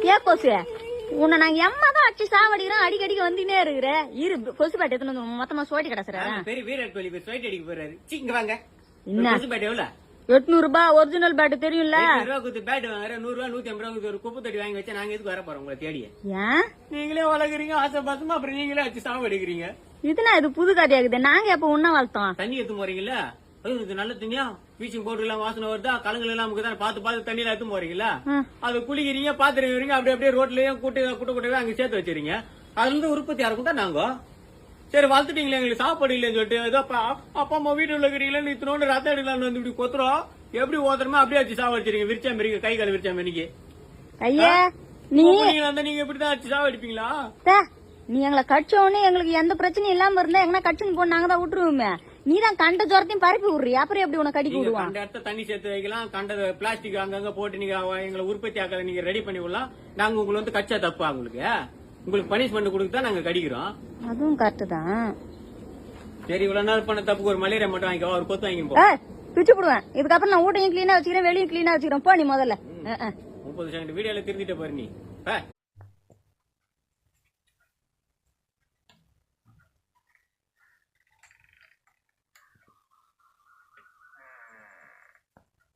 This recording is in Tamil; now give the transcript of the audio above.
ஏ கொசு உன்னை நாங்க எம்மா தான் அடிச்சு சாவடிக்கிறோம், அடிக்கடிக்கு வந்துனே இருக்கிற. இரு கொசு பேட்டை எடுத்துன்னு வந்து மொத்தமா சோட்டி கிடக்குற. பெரிய வீரர் கோழி போய் சோட்டி அடிக்க போறாரு. இங்க வாங்க. என்ன கொசு பேட்டை எவ்வளவு? 800 ரூபாய் ஒரிஜினல் பேட்டு தெரியும்ல. 800 ரூபா கொடுத்து பேட் வாங்குற, 100 ரூபா 150 ரூபா ஒரு குப்பை தட்டி வாங்கி வச்சா நாங்க எதுக்கு வர போறோம் உங்களை தேடி? ஏன் நீங்களே வளர்க்குறீங்க ஆசை பாசமா, அப்புறம் நீங்களே வச்சு சாவு அடிக்கிறீங்க. இதுனா இது புது கதையாகுது. நாங்க எப்ப உன்ன வளர்த்தோம்? தண்ணி எடுத்து போறீங்களா? இது நல்ல தண்ணியா, பீச்சிங் பவுடர் எல்லாம் வாசனை வருதா, கலங்கள் எல்லாம் நமக்கு தான் பார்த்து பார்த்து தண்ணியில எடுத்து போறீங்களா? அது குளிக்கிறீங்க, பாத்துருக்கீங்க, அப்படியே அப்படியே ரோட்லயும் கூட்டவே அங்க சேர்த்து வச்சிருங்க. அதுல இருந்து உற்பத்தி யாருக்கும் தான் நாங்க. சரி வளர்த்துட்டீங்களே, எங்களுக்கு சாப்பாடு இல்லைன்னு சொல்லிட்டு ஏதோ அப்பா அம்மா வீட்டுல இருக்கிறீங்களா, இத்தனோண்டு ரத்தம் எடுக்கலாம்னு வந்து இப்படி கொத்துறோம். எப்படி ஓதுறமா அப்படியே வச்சு சாவடிச்சிருங்க. விரிச்சா மாரி கை கால விரிச்சா மாரிக்கு. ஐயா நீ நீங்க இப்படிதான் வச்சு சாவடிப்பீங்களா? நீ எங்களை கடிச்ச உடனே எங்களுக்கு எந்த பிரச்சனையும் இல்லாம இருந்தா எங்கன்னா கடிச்சுன்னு போன நாங்க தான் விட்டுருவோமே. நீ தான் கண்ட ஜோரத்தையும் பரப்பி விடுறியா, அப்புறம் எப்படி உனக்கு கடிக்க விடுவான்? அந்த இடத்த தண்ணி சேர்த்து வைக்கலாம், கண்ட பிளாஸ்டிக் அங்கங்க போட்டு நீங்க எங்களை உற்பத்தி ஆக்கல நீங்க ரெடி பண்ணி விடலாம். நாங்க உங்களுக்கு வந்து கச்சா தப்பா உங்களுக்கு பனிஷ்மெண்ட் கொடுத்து நாங்க கடிக்கிறோம். அதுவும் கரெக்ட் தான். சரி இவ்வளவு நாள் பண்ண தப்புக்கு ஒரு மலேரியா மட்டும் வாங்கிக்கோ, ஒரு கொத்து வாங்கி போ. பிச்சு போடுவேன். இதுக்கப்புறம் நான் வீட்டையும் கிளீனா வச்சுக்கிறேன், வெளியும் கிளீனா வச்சுக்கிறேன். போ நீ முதல்ல. 30 செகண்ட் வீடியோல திருந்திட்ட பாரு நீ.